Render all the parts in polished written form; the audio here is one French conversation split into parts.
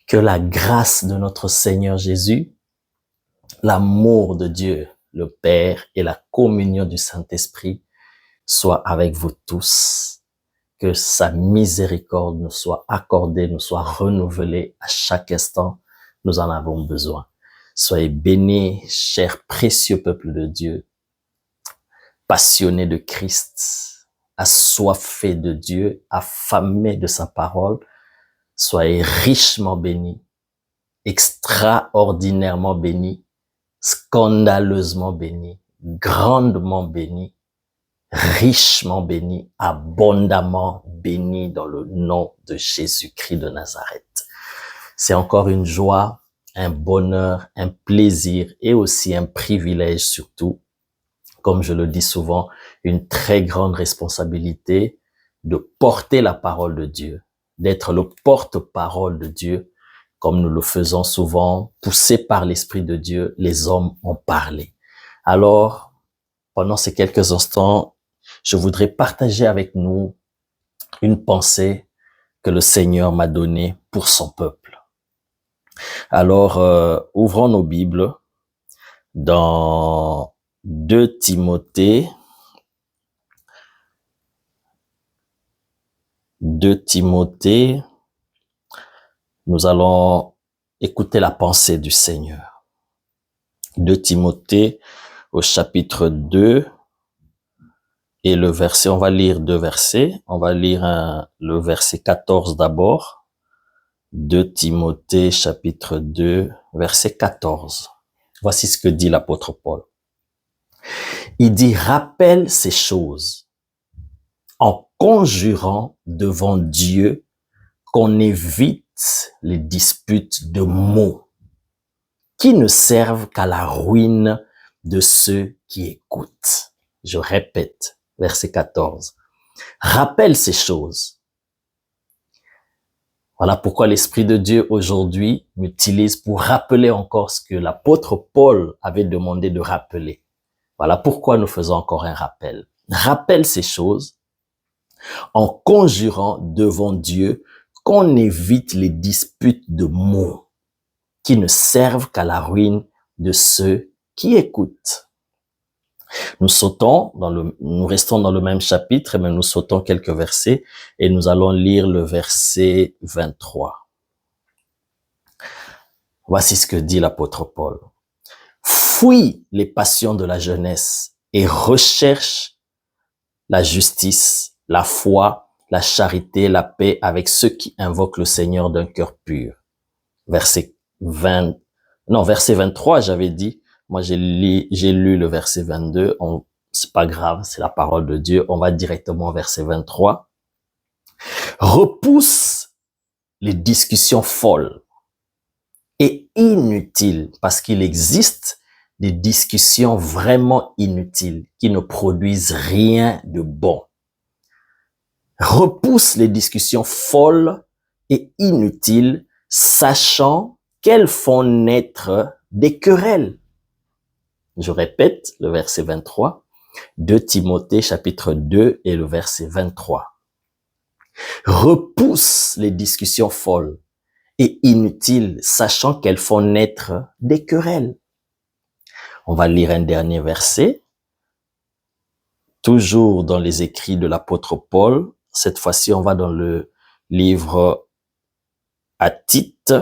Que la grâce de notre Seigneur Jésus, l'amour de Dieu, le Père et la communion du Saint-Esprit soient avec vous tous. Que sa miséricorde nous soit accordée, nous soit renouvelée à chaque instant. Nous en avons besoin. Soyez bénis, chers précieux peuple de Dieu, passionnés de Christ, assoiffés de Dieu, affamés de sa parole. Soyez richement bénis, extraordinairement bénis, scandaleusement bénis, grandement bénis, richement bénis, abondamment bénis dans le nom de Jésus-Christ de Nazareth. C'est encore une joie, un bonheur, un plaisir et aussi un privilège surtout, comme je le dis souvent, une très grande responsabilité de porter la parole de Dieu, d'être le porte-parole de Dieu, comme nous le faisons souvent, poussés par l'Esprit de Dieu, les hommes ont parlé. Alors, pendant ces quelques instants, je voudrais partager avec nous une pensée que le Seigneur m'a donnée pour son peuple. Alors, ouvrons nos Bibles dans 2 Timothée, 2 Timothée, nous allons écouter la pensée du Seigneur. 2 Timothée au chapitre 2 et le verset, on va lire 2 versets. On va lire le verset 14 d'abord. 2 Timothée chapitre 2 verset 14. Voici ce que dit l'apôtre Paul. Il dit, rappelle ces choses en conjurant devant Dieu qu'on évite les disputes de mots qui ne servent qu'à la ruine de ceux qui écoutent. Je répète, verset 14. Rappelle ces choses. Voilà pourquoi l'Esprit de Dieu aujourd'hui m'utilise pour rappeler encore ce que l'apôtre Paul avait demandé de rappeler. Voilà pourquoi nous faisons encore un rappel. Rappelle ces choses en conjurant devant Dieu qu'on évite les disputes de mots qui ne servent qu'à la ruine de ceux qui écoutent. Nous restons dans le même chapitre, mais nous sautons quelques versets et nous allons lire le verset 23. Voici ce que dit l'apôtre Paul. Fuis les passions de la jeunesse et recherche la justice, la foi, la charité, la paix avec ceux qui invoquent le Seigneur d'un cœur pur. Verset 23, j'avais dit. Moi, j'ai lu le verset 22. C'est pas grave, c'est la parole de Dieu. On va directement au verset 23. Repousse les discussions folles et inutiles, parce qu'il existe des discussions vraiment inutiles qui ne produisent rien de bon. Repousse les discussions folles et inutiles, sachant qu'elles font naître des querelles. Je répète le verset 23, 2 Timothée chapitre 2 et le verset 23. Repousse les discussions folles et inutiles, sachant qu'elles font naître des querelles. On va lire un dernier verset, toujours dans les écrits de l'apôtre Paul. Cette fois-ci, on va dans le livre à Tite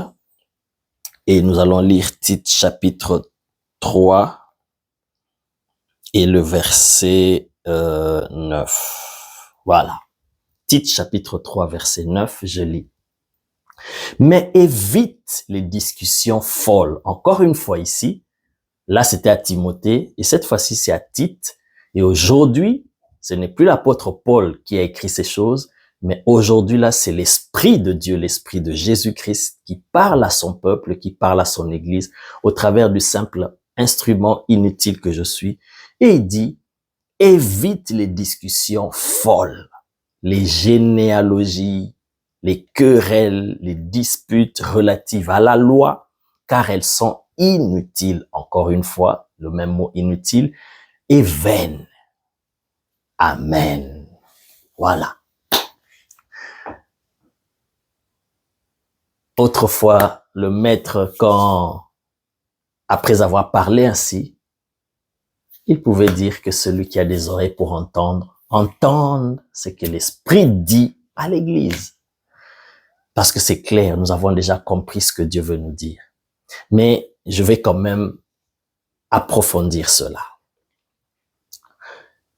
et nous allons lire Tite chapitre 3 et le verset 9. Voilà. Tite chapitre 3 verset 9, je lis. Mais évite les discussions folles. Encore une fois ici, là c'était à Timothée et cette fois-ci c'est à Tite. Et aujourd'hui, ce n'est plus l'apôtre Paul qui a écrit ces choses, mais aujourd'hui là c'est l'Esprit de Dieu, l'Esprit de Jésus-Christ qui parle à son peuple, qui parle à son Église au travers du simple instrument inutile que je suis. Et il dit, évite les discussions folles, les généalogies, les querelles, les disputes relatives à la loi, car elles sont inutiles, encore une fois, le même mot inutile, et vaines. Amen. Voilà. Autrefois, le maître, après avoir parlé ainsi, il pouvait dire que celui qui a des oreilles pour entendre, entende ce que l'Esprit dit à l'Église. Parce que c'est clair, nous avons déjà compris ce que Dieu veut nous dire. Mais je vais quand même approfondir cela.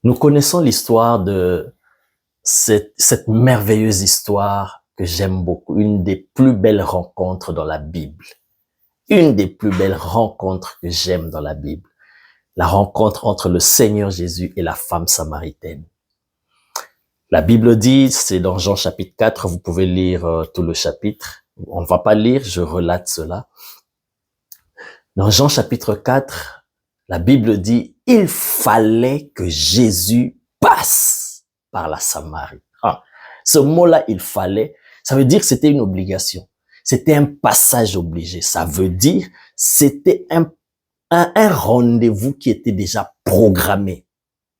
Nous connaissons l'histoire de cette merveilleuse histoire que j'aime beaucoup, une des plus belles rencontres dans la Bible. Une des plus belles rencontres que j'aime dans la Bible. La rencontre entre le Seigneur Jésus et la femme samaritaine. La Bible dit, c'est dans Jean chapitre 4, vous pouvez lire tout le chapitre. On ne va pas lire, je relate cela. Dans Jean chapitre 4, la Bible dit, il fallait que Jésus passe par la Samarie. Ah, ce mot-là, il fallait, ça veut dire que c'était une obligation. C'était un passage obligé. Ça veut dire, c'était un rendez-vous qui était déjà programmé,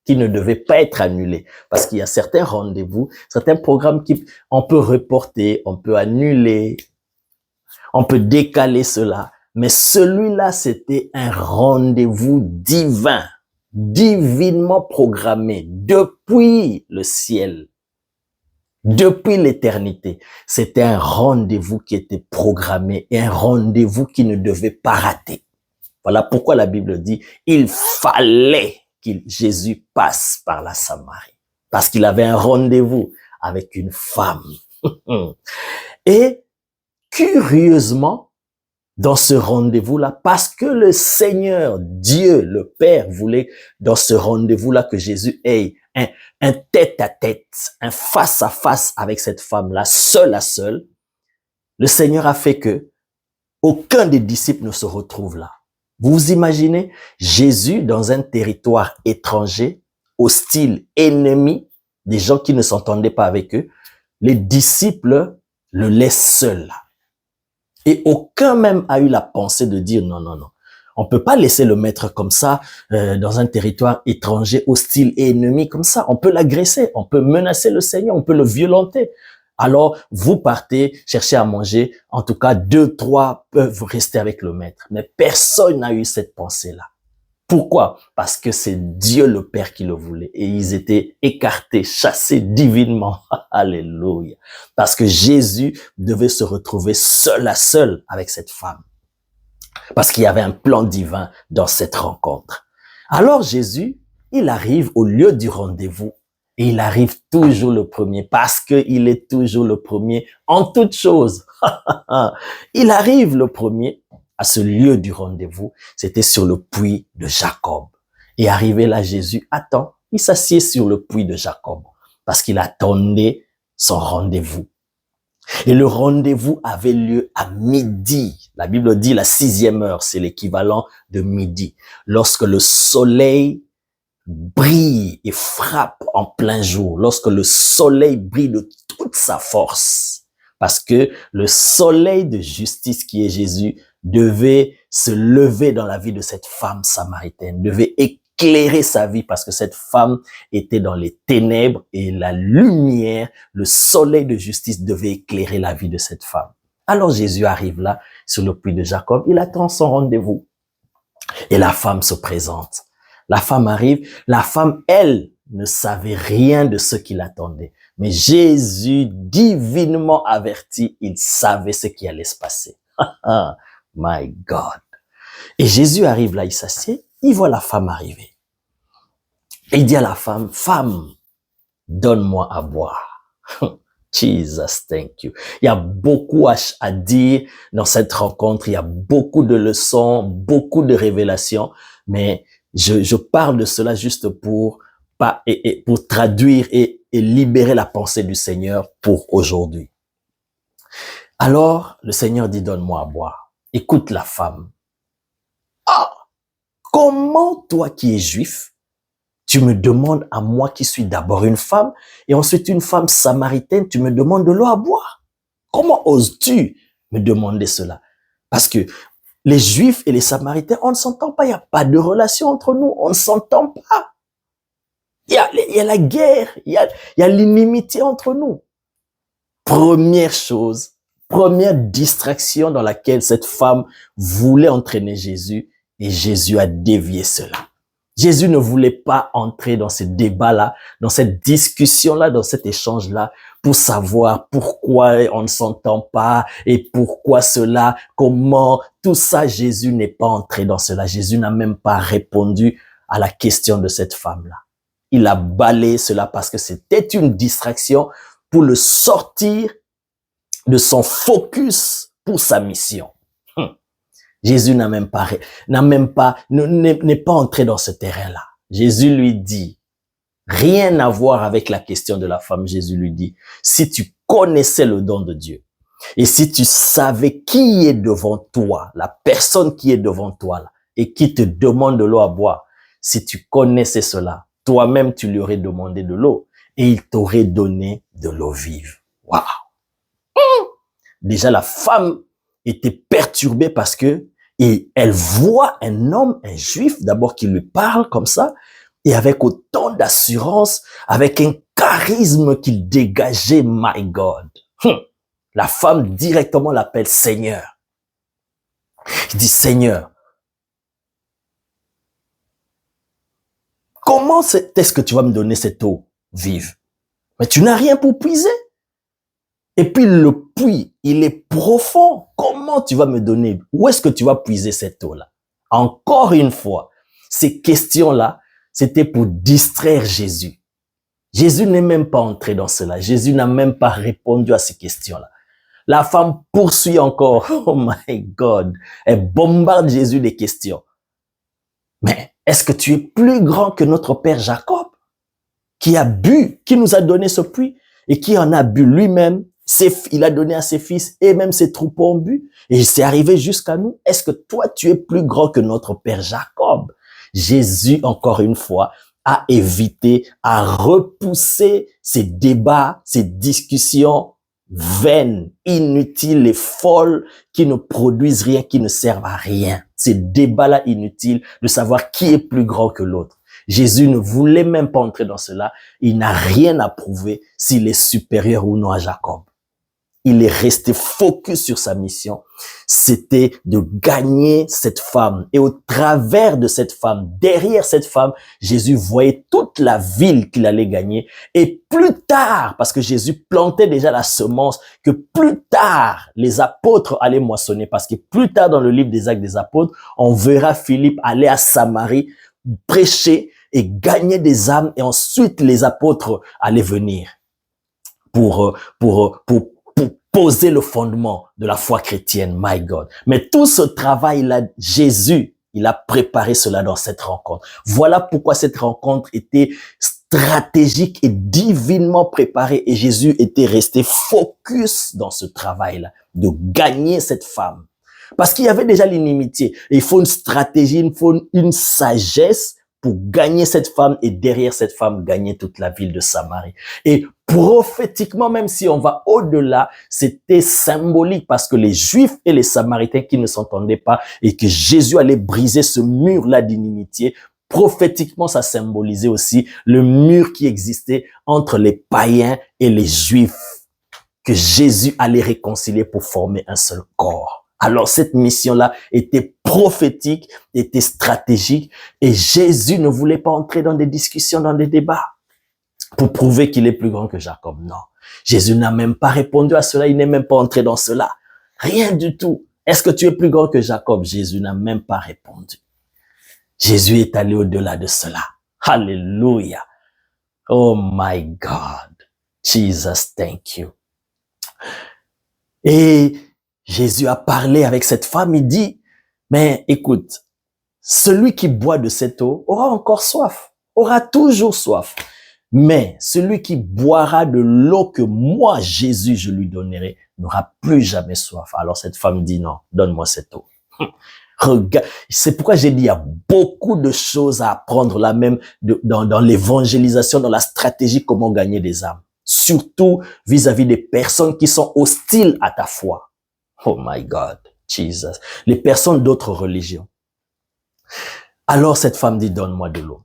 qui ne devait pas être annulé. Parce qu'il y a certains rendez-vous, certains programmes on peut reporter, on peut annuler, on peut décaler cela. Mais celui-là, c'était un rendez-vous divin, divinement programmé depuis le ciel, depuis l'éternité. C'était un rendez-vous qui était programmé et un rendez-vous qui ne devait pas rater. Voilà pourquoi la Bible dit, il fallait que Jésus passe par la Samarie. Parce qu'il avait un rendez-vous avec une femme. Et curieusement, dans ce rendez-vous-là, parce que le Seigneur, Dieu, le Père, voulait dans ce rendez-vous-là que Jésus ait un tête-à-tête, un face-à-face avec cette femme-là, seul à seul, le Seigneur a fait que aucun des disciples ne se retrouve là. Vous vous imaginez Jésus dans un territoire étranger, hostile, ennemi, des gens qui ne s'entendaient pas avec eux, les disciples le laissent seul là. Et aucun même a eu la pensée de dire non, non, non. On peut pas laisser le maître comme ça dans un territoire étranger, hostile et ennemi comme ça. On peut l'agresser, on peut menacer le Seigneur, on peut le violenter. Alors, vous partez chercher à manger. En tout cas, 2, 3 peuvent rester avec le maître. Mais personne n'a eu cette pensée-là. Pourquoi? Parce que c'est Dieu le Père qui le voulait. Et ils étaient écartés, chassés divinement. Alléluia. Parce que Jésus devait se retrouver seul à seul avec cette femme. Parce qu'il y avait un plan divin dans cette rencontre. Alors Jésus, il arrive au lieu du rendez-vous. Et il arrive toujours le premier parce qu'il est toujours le premier en toutes choses. Il arrive le premier à ce lieu du rendez-vous. C'était sur le puits de Jacob. Et arrivé là, Jésus attend. Il s'assied sur le puits de Jacob parce qu'il attendait son rendez-vous. Et le rendez-vous avait lieu à midi. La Bible dit la 6e heure, c'est l'équivalent de midi. Lorsque le soleil brille et frappe en plein jour, lorsque le soleil brille de toute sa force, parce que le soleil de justice qui est Jésus devait se lever dans la vie de cette femme samaritaine, devait éclairer sa vie parce que cette femme était dans les ténèbres et la lumière, le soleil de justice devait éclairer la vie de cette femme. Alors Jésus arrive là sur le puits de Jacob, il attend son rendez-vous et la femme se présente. La femme arrive, la femme, elle, ne savait rien de ce qui l'attendait. Mais Jésus, divinement averti, il savait ce qui allait se passer. My God. Et Jésus arrive là, il s'assied, il voit la femme arriver. Et il dit à la femme, femme, donne-moi à boire. Jesus, thank you. Il y a beaucoup à dire dans cette rencontre, il y a beaucoup de leçons, beaucoup de révélations, mais je parle de cela juste pour traduire et libérer la pensée du Seigneur pour aujourd'hui. Alors, le Seigneur dit, donne-moi à boire. Écoute la femme. Ah! Comment toi qui es juif, tu me demandes à moi qui suis d'abord une femme et ensuite une femme samaritaine, tu me demandes de l'eau à boire? Comment oses-tu me demander cela? Parce que les Juifs et les Samaritains, on ne s'entend pas. Il n'y a pas de relation entre nous. On ne s'entend pas. Il y a la guerre. Il y a l'inimitié entre nous. Première chose, première distraction dans laquelle cette femme voulait entraîner Jésus et Jésus a dévié cela. Jésus ne voulait pas entrer dans ce débat-là, dans cette discussion-là, dans cet échange-là, pour savoir pourquoi on ne s'entend pas et pourquoi cela, comment, tout ça, Jésus n'est pas entré dans cela. Jésus n'a même pas répondu à la question de cette femme-là. Il a balayé cela parce que c'était une distraction pour le sortir de son focus pour sa mission. Jésus n'est pas entré dans ce terrain-là. Jésus lui dit, rien à voir avec la question de la femme. Jésus lui dit, si tu connaissais le don de Dieu et si tu savais qui est devant toi, la personne qui est devant toi là, et qui te demande de l'eau à boire, si tu connaissais cela, toi-même tu lui aurais demandé de l'eau et il t'aurait donné de l'eau vive. Waouh! Déjà la femme était perturbée parce que et elle voit un homme, un juif d'abord qui lui parle comme ça et avec autant d'assurance, avec un charisme qu'il dégageait, my God. La femme directement l'appelle Seigneur. Il dit Seigneur, comment est-ce que tu vas me donner cette eau vive? Mais tu n'as rien pour puiser. Et puis le puits, il est profond. Comment tu vas me donner? Où est-ce que tu vas puiser cette eau-là? Encore une fois, ces questions-là, c'était pour distraire Jésus. Jésus n'est même pas entré dans cela. Jésus n'a même pas répondu à ces questions-là. La femme poursuit encore. Oh my God. Elle bombarde Jésus des questions. Mais est-ce que tu es plus grand que notre père Jacob, qui a bu, qui nous a donné ce puits et qui en a bu lui-même? Il a donné à ses fils et même ses troupeaux ont bu et c'est arrivé jusqu'à nous. Est-ce que toi, tu es plus grand que notre père Jacob? Jésus, encore une fois, a évité, a repoussé ces débats, ces discussions vaines, inutiles et folles qui ne produisent rien, qui ne servent à rien. Ces débats-là inutiles de savoir qui est plus grand que l'autre. Jésus ne voulait même pas entrer dans cela. Il n'a rien à prouver s'il est supérieur ou non à Jacob. Il est resté focus sur sa mission. C'était de gagner cette femme. Et au travers de cette femme, derrière cette femme, Jésus voyait toute la ville qu'il allait gagner. Et plus tard, parce que Jésus plantait déjà la semence, que plus tard, les apôtres allaient moissonner. Parce que plus tard dans le livre des Actes des Apôtres, on verra Philippe aller à Samarie, prêcher et gagner des âmes. Et ensuite, les apôtres allaient venir pour poser le fondement de la foi chrétienne, my God. Mais tout ce travail-là, Jésus, il a préparé cela dans cette rencontre. Voilà pourquoi cette rencontre était stratégique et divinement préparée et Jésus était resté focus dans ce travail-là, de gagner cette femme. Parce qu'il y avait déjà l'inimitié. Et il faut une stratégie, il faut une sagesse pour gagner cette femme et derrière cette femme, gagner toute la ville de Samarie. Et prophétiquement, même si on va au-delà, c'était symbolique parce que les Juifs et les Samaritains qui ne s'entendaient pas et que Jésus allait briser ce mur-là d'inimitié, prophétiquement, ça symbolisait aussi le mur qui existait entre les païens et les Juifs que Jésus allait réconcilier pour former un seul corps. Alors cette mission-là était prophétique, était stratégique et Jésus ne voulait pas entrer dans des discussions, dans des débats pour prouver qu'il est plus grand que Jacob. Non, Jésus n'a même pas répondu à cela, il n'est même pas entré dans cela. Rien du tout. Est-ce que tu es plus grand que Jacob? Jésus n'a même pas répondu. Jésus est allé au-delà de cela. Alléluia. Oh my God. Jesus, thank you. Et Jésus a parlé avec cette femme, il dit, mais écoute, celui qui boit de cette eau aura encore soif, aura toujours soif. Mais celui qui boira de l'eau que moi, Jésus, je lui donnerai, n'aura plus jamais soif. Alors cette femme dit, non, donne-moi cette eau. Regarde, c'est pourquoi j'ai dit, il y a beaucoup de choses à apprendre là même dans l'évangélisation, dans la stratégie, comment gagner des âmes. Surtout vis-à-vis des personnes qui sont hostiles à ta foi. Oh my God, Jesus. Les personnes d'autres religions. Alors cette femme dit, donne-moi de l'eau.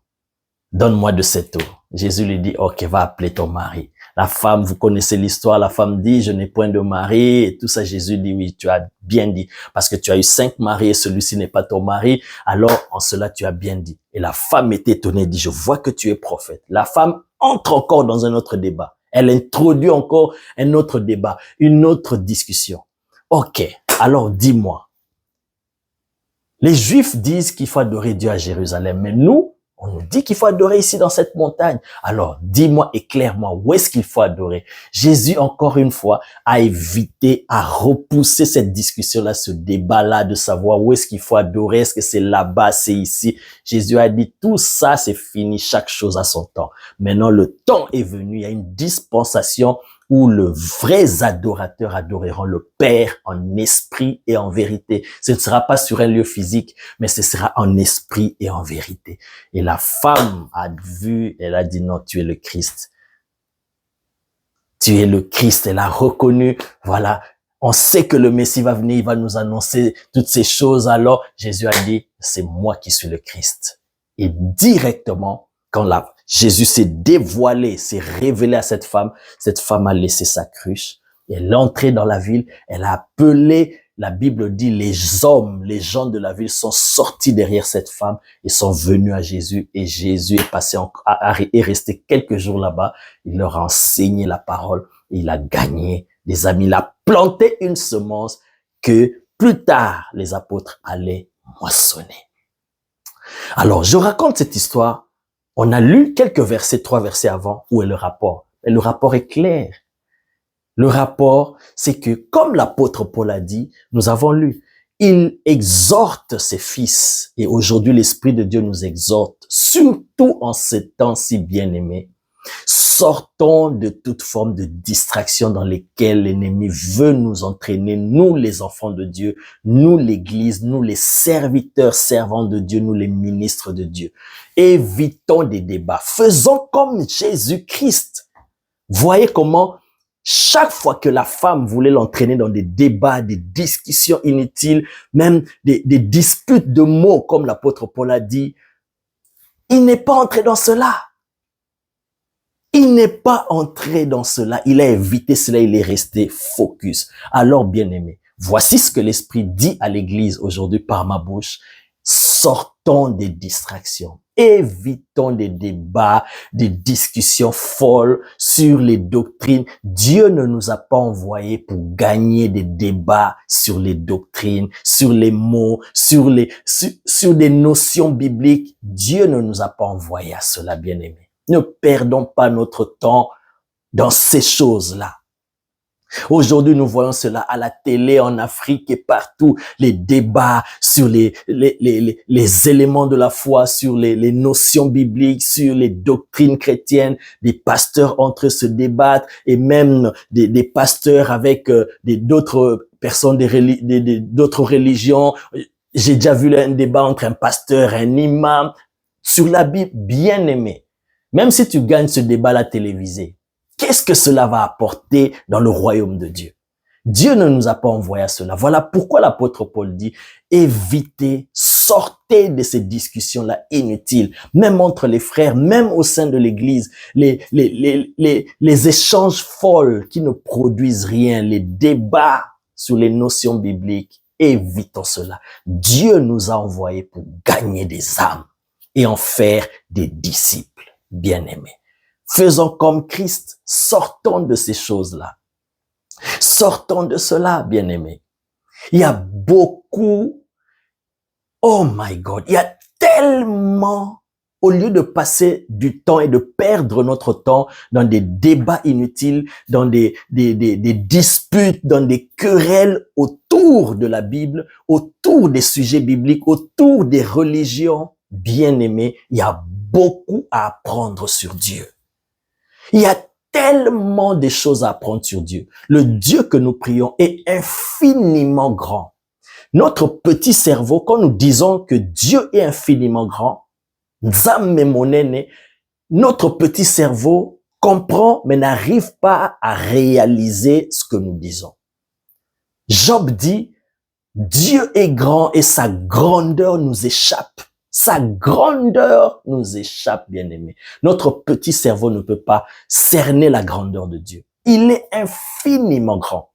Donne-moi de cette eau. Jésus lui dit, ok, va appeler ton mari. La femme, vous connaissez l'histoire, la femme dit, je n'ai point de mari, et tout ça. Jésus dit, oui, tu as bien dit, parce que tu as eu 5 maris et celui-ci n'est pas ton mari, alors en cela tu as bien dit. Et la femme était étonnée, dit, je vois que tu es prophète. La femme entre encore dans un autre débat. Elle introduit encore un autre débat, une autre discussion. Ok, alors dis-moi. Les Juifs disent qu'il faut adorer Dieu à Jérusalem, mais nous, on nous dit qu'il faut adorer ici dans cette montagne. Alors, dis-moi éclaire-moi, où est-ce qu'il faut adorer? Jésus, encore une fois, a évité, a repoussé cette discussion-là, ce débat-là de savoir où est-ce qu'il faut adorer, est-ce que c'est là-bas, c'est ici. Jésus a dit, tout ça, c'est fini, chaque chose a son temps. Maintenant, le temps est venu, il y a une dispensation où les vrais adorateurs adoreront le Père en esprit et en vérité. Ce ne sera pas sur un lieu physique, mais ce sera en esprit et en vérité. Et la femme a vu, elle a dit non, tu es le Christ. Tu es le Christ. Elle a reconnu, voilà, on sait que le Messie va venir, il va nous annoncer toutes ces choses. Alors Jésus a dit, c'est moi qui suis le Christ. Et directement, quand Jésus s'est dévoilé, s'est révélé à cette femme a laissé sa cruche, elle est entrée dans la ville, elle a appelé, la Bible dit, les hommes, les gens de la ville sont sortis derrière cette femme et sont venus à Jésus, et Jésus est passé, est resté quelques jours là-bas, il leur a enseigné la parole, et il a gagné des amis, il a planté une semence que plus tard les apôtres allaient moissonner. Alors, je raconte cette histoire. On a lu quelques versets, 3 versets avant, où est le rapport. Et le rapport est clair. Le rapport, c'est que, comme l'apôtre Paul a dit, nous avons lu, il exhorte ses fils. Et aujourd'hui, l'Esprit de Dieu nous exhorte, surtout en ces temps si bien-aimés. Sortons de toute forme de distraction dans lesquelles l'ennemi veut nous entraîner, nous les enfants de Dieu, nous l'Église, nous les serviteurs servants de Dieu, nous les ministres de Dieu. Évitons des débats. Faisons comme Jésus-Christ. Voyez comment chaque fois que la femme voulait l'entraîner dans des débats, des discussions inutiles, même des disputes de mots, comme l'apôtre Paul a dit, il n'est pas entré dans cela. Il n'est pas entré dans cela, il a évité cela, il est resté focus. Alors, bien-aimés, voici ce que l'Esprit dit à l'Église aujourd'hui par ma bouche. Sortons des distractions. Évitons des débats, des discussions folles sur les doctrines. Dieu ne nous a pas envoyés pour gagner des débats sur les doctrines, sur les mots, sur des notions bibliques. Dieu ne nous a pas envoyés à cela, bien-aimés. Ne perdons pas notre temps dans ces choses-là. Aujourd'hui, nous voyons cela à la télé, en Afrique et partout. Les débats sur les éléments de la foi, sur les notions bibliques, sur les doctrines chrétiennes. Des pasteurs entre eux se débattent, et même des pasteurs avec d'autres personnes d'autres religions. J'ai déjà vu un débat entre un pasteur et un imam sur la Bible, bien aimé. Même si tu gagnes ce débat à la télévisée, qu'est-ce que cela va apporter dans le royaume de Dieu? Dieu ne nous a pas envoyé à cela. Voilà pourquoi l'apôtre Paul dit, évitez, sortez de ces discussions-là inutiles, même entre les frères, même au sein de l'église, les échanges folles qui ne produisent rien, les débats sur les notions bibliques, évitons cela. Dieu nous a envoyés pour gagner des âmes et en faire des disciples. Bien-aimés, faisons comme Christ, sortons de ces choses-là. Sortons de cela, bien-aimés. Il y a beaucoup, oh my God, il y a tellement, au lieu de passer du temps et de perdre notre temps dans des débats inutiles, dans des disputes, dans des querelles autour de la Bible, autour des sujets bibliques, autour des religions, bien-aimés, il y a beaucoup à apprendre sur Dieu. Il y a tellement de choses à apprendre sur Dieu. Le Dieu que nous prions est infiniment grand. Notre petit cerveau, quand nous disons que Dieu est infiniment grand, notre petit cerveau comprend mais n'arrive pas à réaliser ce que nous disons. Job dit, Dieu est grand et sa grandeur nous échappe. Sa grandeur nous échappe, bien-aimés. Notre petit cerveau ne peut pas cerner la grandeur de Dieu. Il est infiniment grand.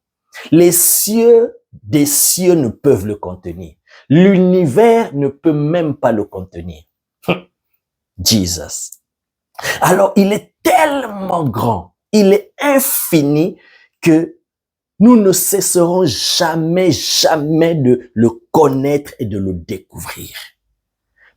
Les cieux des cieux ne peuvent le contenir. L'univers ne peut même pas le contenir. Jesus. Alors, il est tellement grand, il est infini que nous ne cesserons jamais, jamais de le connaître et de le découvrir.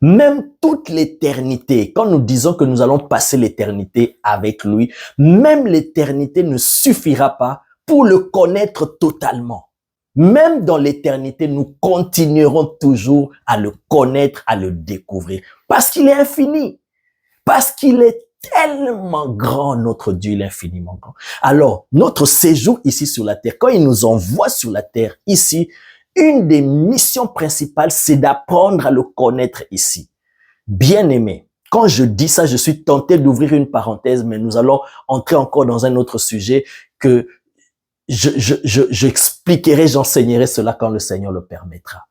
Même toute l'éternité, quand nous disons que nous allons passer l'éternité avec lui, même l'éternité ne suffira pas pour le connaître totalement. Même dans l'éternité, nous continuerons toujours à le connaître, à le découvrir, parce qu'il est infini, parce qu'il est tellement grand, notre Dieu, il est infiniment grand. Alors, notre séjour ici sur la terre, quand il nous envoie sur la terre ici, une des missions principales, c'est d'apprendre à le connaître ici. Bien-aimé, quand je dis ça, je suis tenté d'ouvrir une parenthèse, mais nous allons entrer encore dans un autre sujet que j'expliquerai, j'enseignerai cela quand le Seigneur le permettra.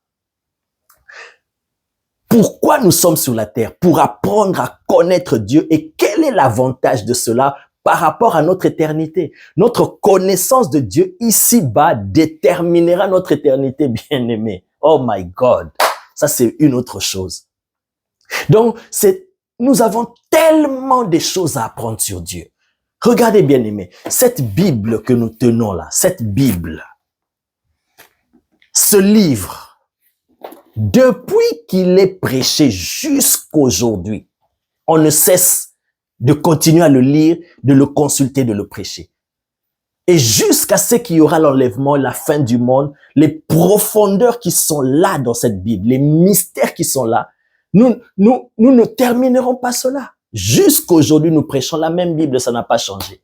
Pourquoi nous sommes sur la terre? Pour apprendre à connaître Dieu. Et quel est l'avantage de cela par rapport à notre éternité? Notre connaissance de Dieu ici-bas déterminera notre éternité, bien-aimé. Oh my God! Ça, c'est une autre chose. Donc, nous avons tellement de choses à apprendre sur Dieu. Regardez, bien-aimé, cette Bible que nous tenons là, cette Bible, ce livre, depuis qu'il est prêché jusqu'aujourd'hui, on ne cesse de continuer à le lire, de le consulter, de le prêcher. Et jusqu'à ce qu'il y aura l'enlèvement, la fin du monde, les profondeurs qui sont là dans cette Bible, les mystères qui sont là, nous ne terminerons pas cela. Jusqu'aujourd'hui, nous prêchons la même Bible, ça n'a pas changé.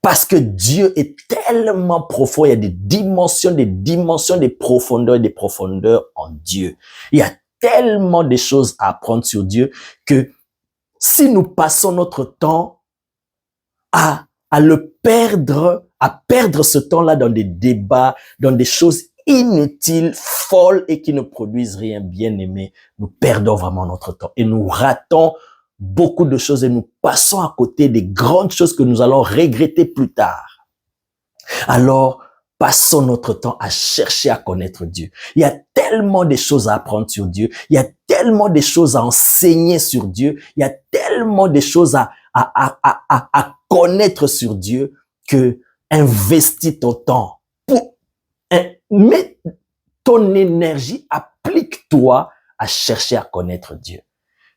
Parce que Dieu est tellement profond, il y a des dimensions, des profondeurs en Dieu. Il y a tellement de choses à apprendre sur Dieu que si nous passons notre temps à le perdre, à perdre ce temps-là dans des débats, dans des choses inutiles, folles et qui ne produisent rien, bien aimé, nous perdons vraiment notre temps et nous ratons beaucoup de choses et nous passons à côté des grandes choses que nous allons regretter plus tard. Alors, passons notre temps à chercher à connaître Dieu. Il y a tellement de choses à apprendre sur Dieu. Il y a tellement de choses à enseigner sur Dieu. Il y a tellement de choses à connaître sur Dieu que investis ton temps. Mets ton énergie, applique-toi à chercher à connaître Dieu.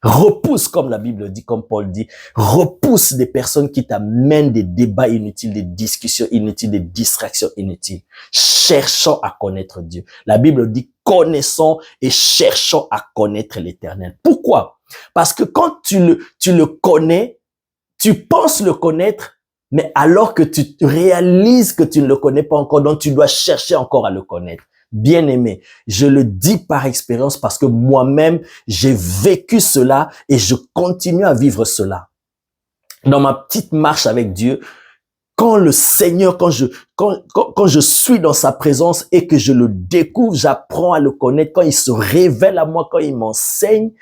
Repousse, comme la Bible dit, comme Paul dit, repousse des personnes qui t'amènent des débats inutiles, des discussions inutiles, des distractions inutiles. Cherchons à connaître Dieu. La Bible dit, connaissons et cherchons à connaître l'Éternel. Pourquoi? Parce que quand tu le connais, tu penses le connaître, mais alors que tu réalises que tu ne le connais pas encore, donc tu dois chercher encore à le connaître. Bien-aimé, je le dis par expérience parce que moi-même, j'ai vécu cela et je continue à vivre cela. Dans ma petite marche avec Dieu, quand le Seigneur, quand je suis dans sa présence et que je le découvre, j'apprends à le connaître, quand il se révèle à moi, quand il m'enseigne,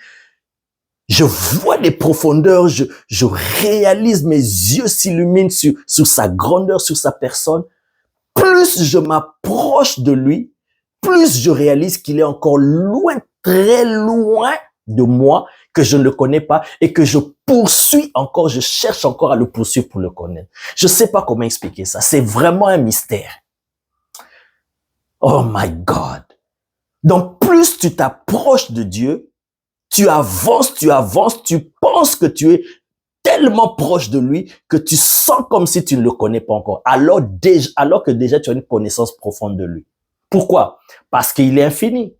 je vois des profondeurs, je réalise, mes yeux s'illuminent sur sa grandeur, sur sa personne. Plus je m'approche de lui, plus je réalise qu'il est encore loin, très loin de moi, que je ne le connais pas et que je poursuis encore, je cherche encore à le poursuivre pour le connaître. Je ne sais pas comment expliquer ça. C'est vraiment un mystère. Oh my God. Donc, plus tu t'approches de Dieu, tu avances, tu penses que tu es tellement proche de lui que tu sens comme si tu ne le connais pas encore, alors que déjà tu as une connaissance profonde de lui. Pourquoi? Parce qu'il est infini.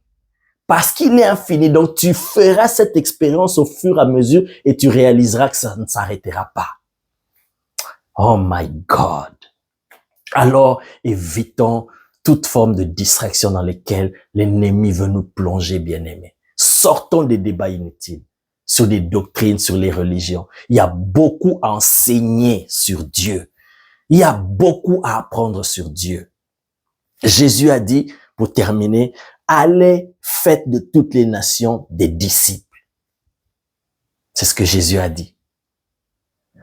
Parce qu'il est infini, donc tu feras cette expérience au fur et à mesure et tu réaliseras que ça ne s'arrêtera pas. Oh my God. Alors, évitons toute forme de distraction dans lesquelles l'ennemi veut nous plonger, bien-aimés. Sortons des débats inutiles sur des doctrines, sur les religions. Il y a beaucoup à enseigner sur Dieu. Il y a beaucoup à apprendre sur Dieu. Jésus a dit, pour terminer, allez, faites de toutes les nations des disciples. C'est ce que Jésus a dit.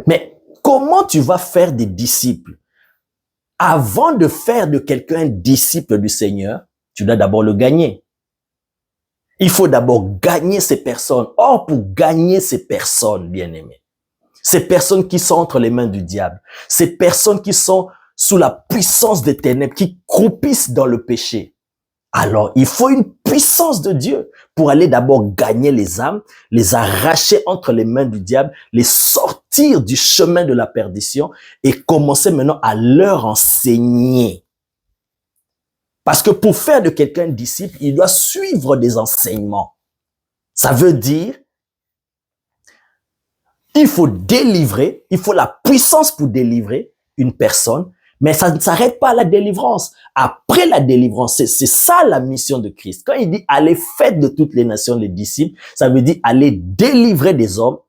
Mais comment tu vas faire des disciples? Avant de faire de quelqu'un un disciple du Seigneur, tu dois d'abord le gagner. Il faut d'abord gagner ces personnes. Or, pour gagner ces personnes, bien-aimés, ces personnes qui sont entre les mains du diable, ces personnes qui sont sous la puissance des ténèbres, qui croupissent dans le péché, alors il faut une puissance de Dieu pour aller d'abord gagner les âmes, les arracher entre les mains du diable, les sortir du chemin de la perdition et commencer maintenant à leur enseigner. Parce que pour faire de quelqu'un un disciple, il doit suivre des enseignements. Ça veut dire, il faut délivrer, il faut la puissance pour délivrer une personne, mais ça ne s'arrête pas à la délivrance. Après la délivrance, c'est ça la mission de Christ. Quand il dit « allez, faites de toutes les nations les disciples », ça veut dire « allez délivrer des hommes ».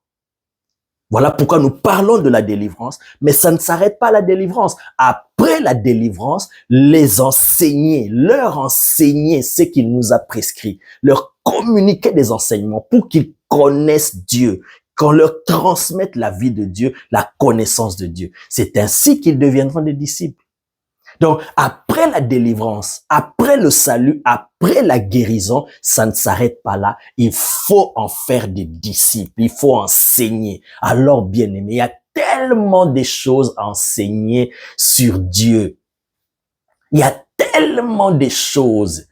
Voilà pourquoi nous parlons de la délivrance, mais ça ne s'arrête pas à la délivrance. Après la délivrance, les enseigner, leur enseigner ce qu'il nous a prescrit, leur communiquer des enseignements pour qu'ils connaissent Dieu, qu'on leur transmette la vie de Dieu, la connaissance de Dieu. C'est ainsi qu'ils deviendront des disciples. Donc, après la délivrance, après le salut, après la guérison, ça ne s'arrête pas là. Il faut en faire des disciples. Il faut enseigner. Alors, bien-aimés, il y a tellement de choses à enseigner sur Dieu. Il y a tellement de choses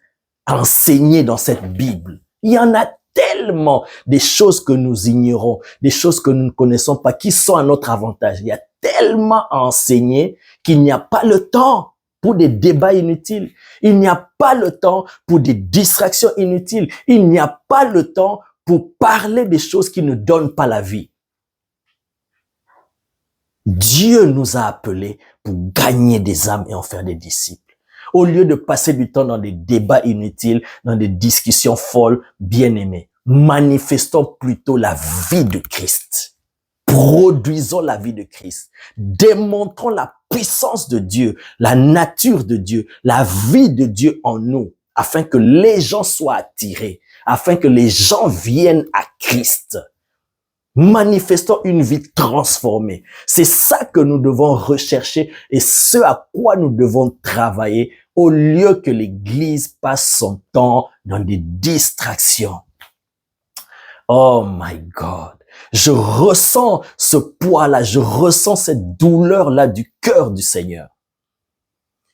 à enseigner dans cette Bible. Il y en a tellement des choses que nous ignorons, des choses que nous ne connaissons pas, qui sont à notre avantage. Il y a tellement à enseigner qu'il n'y a pas le temps pour des débats inutiles. Il n'y a pas le temps pour des distractions inutiles. Il n'y a pas le temps pour parler des choses qui ne donnent pas la vie. Dieu nous a appelés pour gagner des âmes et en faire des disciples. Au lieu de passer du temps dans des débats inutiles, dans des discussions folles, bien-aimés, manifestons plutôt la vie de Christ. Produisons la vie de Christ. Démontrons la puissance de Dieu, la nature de Dieu, la vie de Dieu en nous, afin que les gens soient attirés, afin que les gens viennent à Christ. Manifestons une vie transformée. C'est ça que nous devons rechercher et ce à quoi nous devons travailler au lieu que l'Église passe son temps dans des distractions. Oh my God! Je ressens ce poids-là, je ressens cette douleur-là du cœur du Seigneur,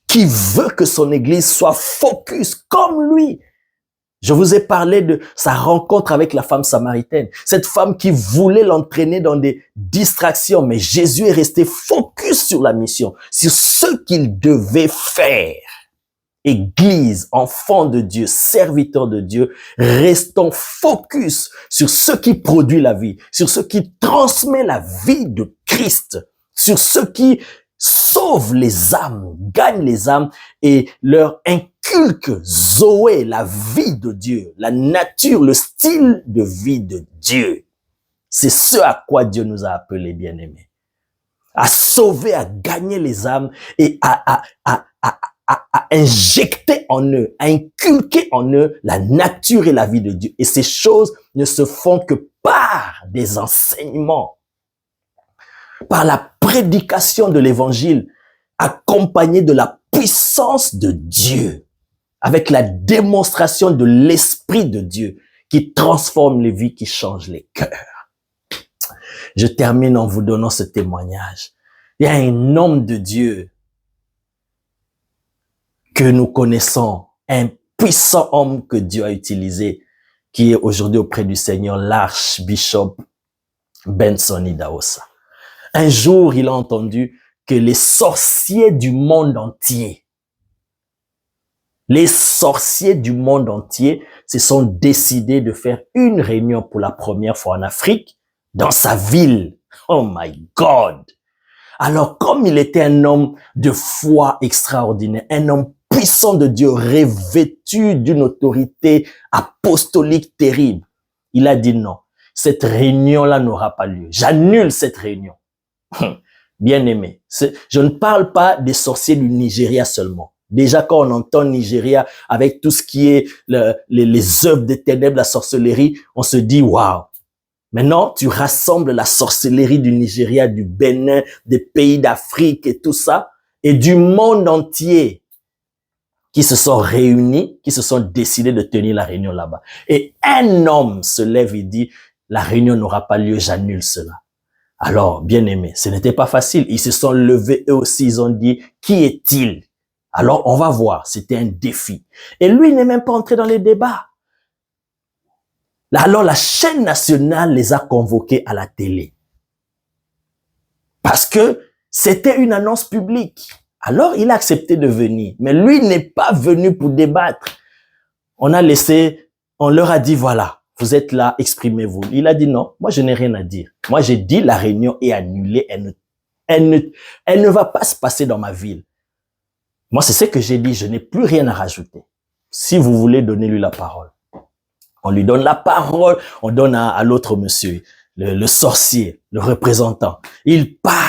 qui veut que son Église soit focus comme lui. Je vous ai parlé de sa rencontre avec la femme samaritaine, cette femme qui voulait l'entraîner dans des distractions, mais Jésus est resté focus sur la mission, sur ce qu'il devait faire. Église, enfants de Dieu, serviteurs de Dieu, restons focus sur ce qui produit la vie, sur ce qui transmet la vie de Christ, sur ce qui sauve les âmes, gagne les âmes et leur inculque Zoé, la vie de Dieu, la nature, le style de vie de Dieu. C'est ce à quoi Dieu nous a appelés, bien-aimés. À sauver, à gagner les âmes et à injecter en eux, à inculquer en eux la nature et la vie de Dieu. Et ces choses ne se font que par des enseignements, par la prédication de l'évangile, accompagnée de la puissance de Dieu, avec la démonstration de l'Esprit de Dieu qui transforme les vies, qui change les cœurs. Je termine en vous donnant ce témoignage. Il y a un homme de Dieu que nous connaissons, un puissant homme que Dieu a utilisé, qui est aujourd'hui auprès du Seigneur, l'archbishop Benson Idahosa. Un jour, il a entendu que les sorciers du monde entier, se sont décidés de faire une réunion pour la première fois en Afrique, dans sa ville. Oh my God! Alors, comme il était un homme de foi extraordinaire, un homme puissant de Dieu, revêtu d'une autorité apostolique terrible, il a dit non, cette réunion-là n'aura pas lieu. J'annule cette réunion. Bien-aimé, je ne parle pas des sorciers du Nigeria seulement. Déjà, quand on entend Nigeria avec tout ce qui est les œuvres des ténèbres, la sorcellerie, on se dit, waouh. Maintenant, tu rassembles la sorcellerie du Nigeria, du Bénin, des pays d'Afrique et tout ça, et du monde entier qui se sont réunis, qui se sont décidés de tenir la réunion là-bas. Et un homme se lève et dit, la réunion n'aura pas lieu, j'annule cela. Alors, bien aimé, ce n'était pas facile. Ils se sont levés eux aussi, ils ont dit, qui est-il? Alors, on va voir, c'était un défi. Et lui n'est même pas entré dans les débats. Alors, la chaîne nationale les a convoqués à la télé. Parce que c'était une annonce publique. Alors, il a accepté de venir. Mais lui n'est pas venu pour débattre. On leur a dit, voilà, vous êtes là, exprimez-vous. Il a dit non, moi je n'ai rien à dire. Moi j'ai dit la réunion est annulée, elle ne va pas se passer dans ma ville. Moi c'est ce que j'ai dit, je n'ai plus rien à rajouter. Si vous voulez donner lui la parole. On lui donne la parole, on donne à l'autre monsieur, le sorcier, le représentant. Il parle.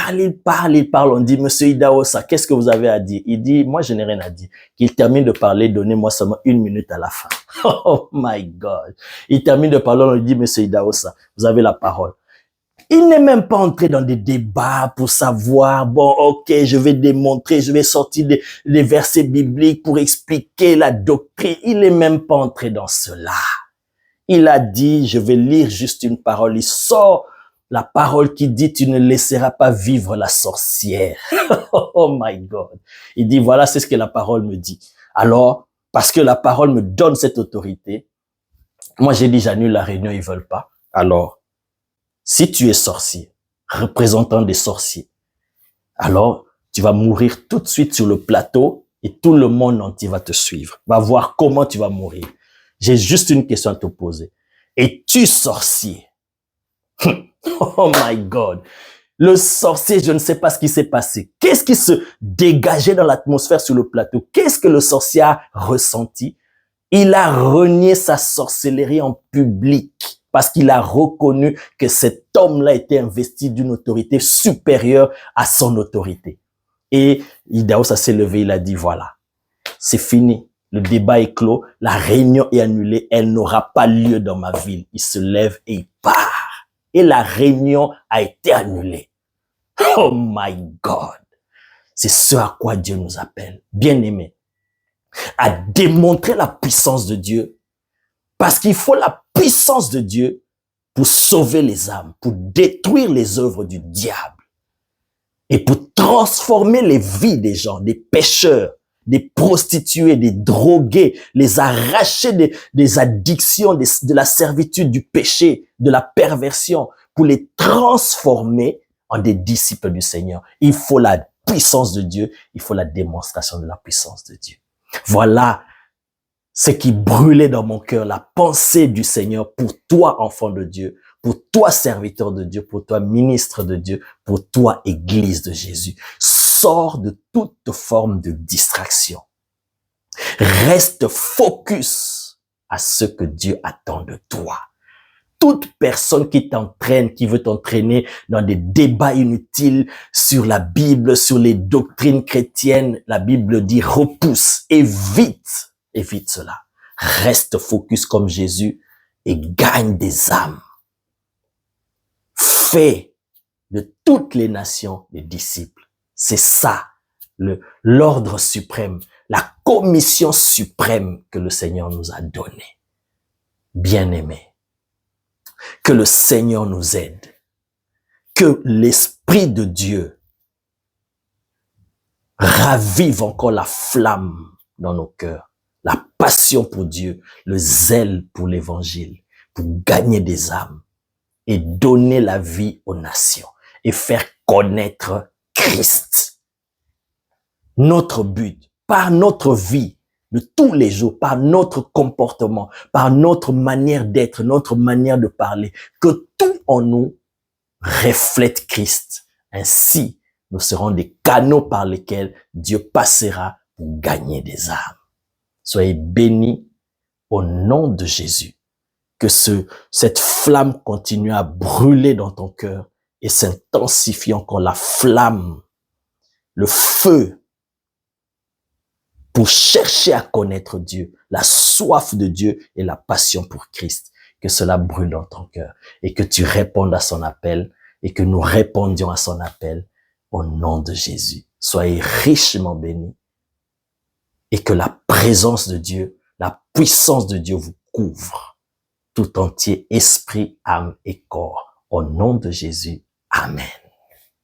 On dit, monsieur Idahosa, qu'est-ce que vous avez à dire? Il dit, moi, je n'ai rien à dire. Qu'il termine de parler, donnez-moi seulement 1 minute à la fin. Oh my God. Il termine de parler, on lui dit, monsieur Idahosa, vous avez la parole. Il n'est même pas entré dans des débats pour savoir, bon, ok, je vais démontrer, je vais sortir des versets bibliques pour expliquer la doctrine. Il n'est même pas entré dans cela. Il a dit, je vais lire juste une parole. Il sort la parole qui dit, tu ne laisseras pas vivre la sorcière. Oh my God. Il dit, voilà, c'est ce que la parole me dit. Alors, parce que la parole me donne cette autorité, moi j'ai dit, j'annule la réunion, ils veulent pas. Alors, si tu es sorcier, représentant des sorciers, alors tu vas mourir tout de suite sur le plateau et tout le monde entier va te suivre, va voir comment tu vas mourir. J'ai juste une question à te poser. Es-tu sorcier? Oh my God. Le sorcier, je ne sais pas ce qui s'est passé. Qu'est-ce qui se dégageait dans l'atmosphère sur le plateau? Qu'est-ce que le sorcier a ressenti? Il a renié sa sorcellerie en public parce qu'il a reconnu que cet homme-là était investi d'une autorité supérieure à son autorité. Et Idahosa s'est levé, il a dit, voilà, c'est fini. Le débat est clos, la réunion est annulée, elle n'aura pas lieu dans ma ville. Il se lève et il part. Et la réunion a été annulée. Oh my God! C'est ce à quoi Dieu nous appelle, bien-aimés, à démontrer la puissance de Dieu. Parce qu'il faut la puissance de Dieu pour sauver les âmes, pour détruire les œuvres du diable et pour transformer les vies des gens, des pécheurs, des prostituées, des drogués, les arracher des addictions, de la servitude, du péché, de la perversion, pour les transformer en des disciples du Seigneur. Il faut la puissance de Dieu, il faut la démonstration de la puissance de Dieu. Voilà ce qui brûlait dans mon cœur, la pensée du Seigneur pour toi, enfant de Dieu, pour toi, serviteur de Dieu, pour toi, ministre de Dieu, pour toi, église de Jésus. Sors de toute forme de distraction. Reste focus à ce que Dieu attend de toi. Toute personne qui t'entraîne, qui veut t'entraîner dans des débats inutiles sur la Bible, sur les doctrines chrétiennes, la Bible dit repousse, évite cela. Reste focus comme Jésus et gagne des âmes. Fais de toutes les nations des disciples. C'est ça, l'ordre suprême, la commission suprême que le Seigneur nous a donnée. Bien-aimés, que le Seigneur nous aide, que l'Esprit de Dieu ravive encore la flamme dans nos cœurs, la passion pour Dieu, le zèle pour l'Évangile, pour gagner des âmes et donner la vie aux nations et faire connaître Christ. Notre but, par notre vie de tous les jours, par notre comportement, par notre manière d'être, notre manière de parler, que tout en nous reflète Christ. Ainsi, nous serons des canaux par lesquels Dieu passera pour gagner des âmes. Soyez bénis au nom de Jésus. Que cette flamme continue à brûler dans ton cœur et s'intensifie encore la flamme, le feu pour chercher à connaître Dieu, la soif de Dieu et la passion pour Christ. Que cela brûle dans ton cœur et que tu répondes à son appel et que nous répondions à son appel au nom de Jésus. Soyez richement bénis et que la présence de Dieu, la puissance de Dieu vous couvre tout entier, esprit, âme et corps. Au nom de Jésus. Amen.